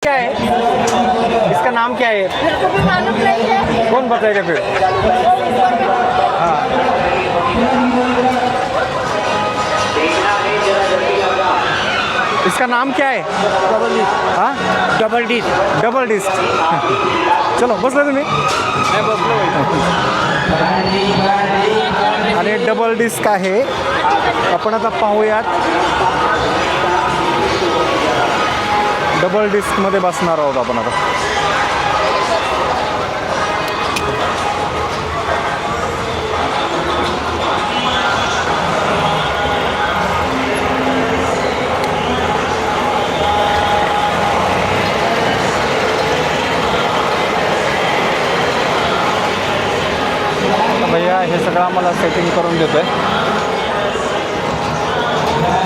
क्या है, इसका नाम क्या है? मेरे को भी मालूम नहीं है। कौन बताएगा फिर? हाँ, इसका नाम क्या है? Double disc. हाँ, डबल डिस्क. Double disc. चलो बसला तुम्ही. नाही बसलो. आणि डबल डिस्क आहे. आपण आता पाहूयात. डबल डिस्कमध्ये बसणार आहोत आपण आता. भैया हे सगळं आम्हाला सेटिंग करून देतोय.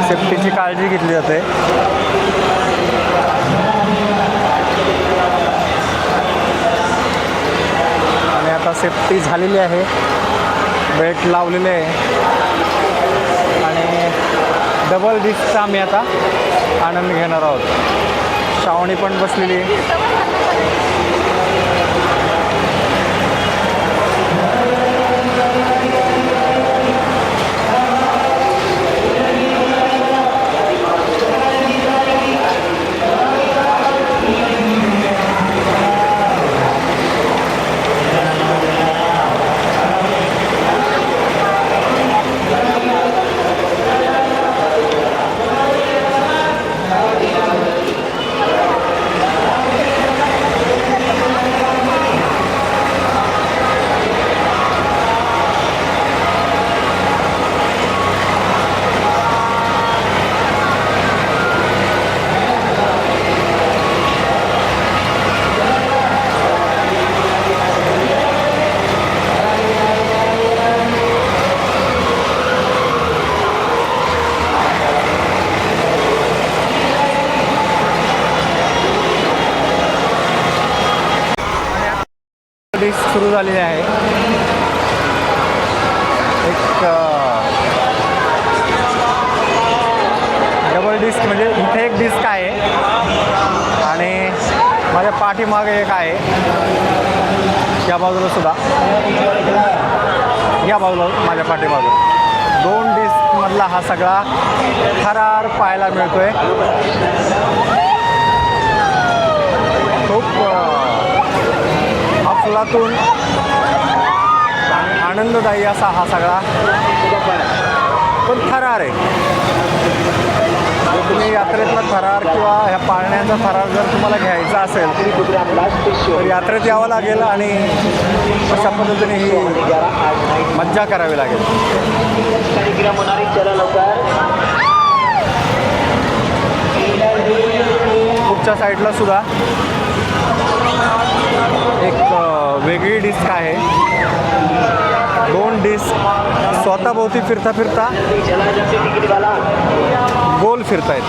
सेफ्टीची काळजी घेतली जाते. आणि आता सेफ्टी झालेली आहे. बेल्ट लावलेले आहे आणि डबल डिस्कचा आम्ही आता आनंद घेणार आहोत. श्रावणी पण बसलेली आहे. डिस्क सुरू झालेली आहे. एक डबल डिस्क म्हणजे इथे एक डिस्क आहे आणि माझ्या पाठीमागे एक आहे. या बाजूला सुद्धा, या बाजूला माझ्या पाठीमागे 2 डिस्कमधला हा सगळा थरार पाहायला मिळतोय. खूप अफलातून आनंददायी असा हा सगळा पण थरार आहे. जर तुम्ही यात्रेतला थरार किंवा ह्या पाळण्यांचा थरार जर तुम्हाला घ्यायचा असेल तर यात्रेत यावं लागेल आणि अशा पद्धतीने ही मज्जा करावी लागेल. पुढच्या साईडला सुद्धा एक वेगळी डिस्क आहे. 2 डिस्क स्वतःभोवती फिरता फिरता गोल फिरतायत.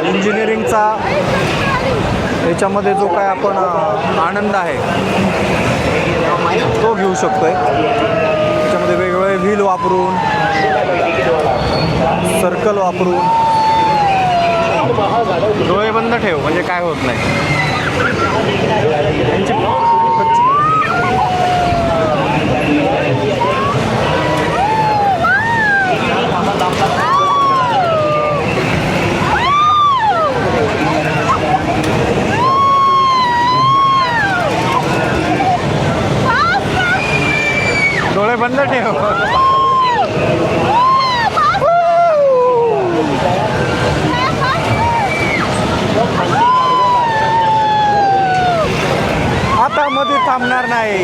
इंजिनिअरिंगचा याच्यामध्ये जो काय आपण आनंद आहे तो घेऊ शकतोय. त्याच्यामध्ये वेगवेगळे व्हील वापरून, सर्कल वापरून. डोळे बंद ठेव म्हणजे काय होत नाही. डोळे बंद ठेव. आता मध्ये थांबणार नाही.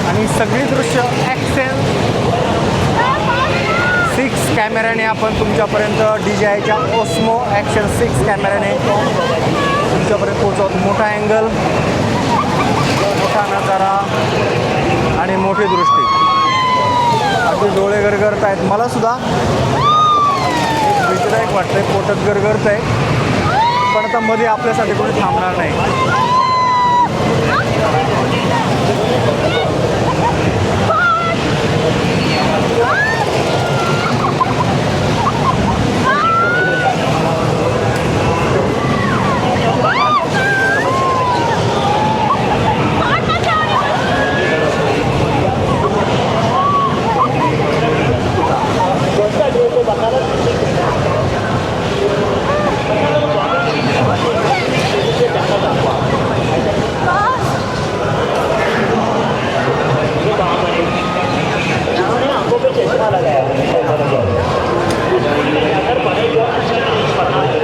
आणि सगळी दृश्य ॲक्सेल 6 कॅमेऱ्याने आपण तुमच्यापर्यंत DJIच्या ओस्मो ॲक्शन 6 कॅमेऱ्याने तुमच्यापर्यंत पोहोचवतो. मोठा अँगल, मोठा नजारा आणि मोठी दृष्टी. अगदी डोळे गरगरत आहेत. मला सुद्धा एक भीतीदायक वाटतंय, पोटात गरगरत आहे. पण आता मध्ये आपल्यासाठी कोणी थांबणार नाही.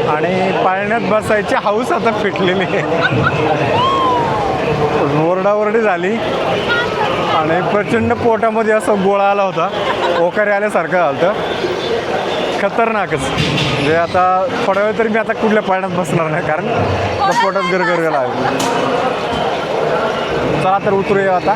आणि पाळण्यात बसायची हाऊस आता फिटलेली आहे. ओरडाओरडी झाली आणि प्रचंड पोटामध्ये असं गोळा आला होता, ओकारी आल्यासारखं झालं होतं. खतरनाकच. म्हणजे आता थोड्या वेळ तरी मी आता कुठल्या पाळण्यात बसणार नाही, कारण पोटात गरगर गेला आहे. चला तर उतरूया आता.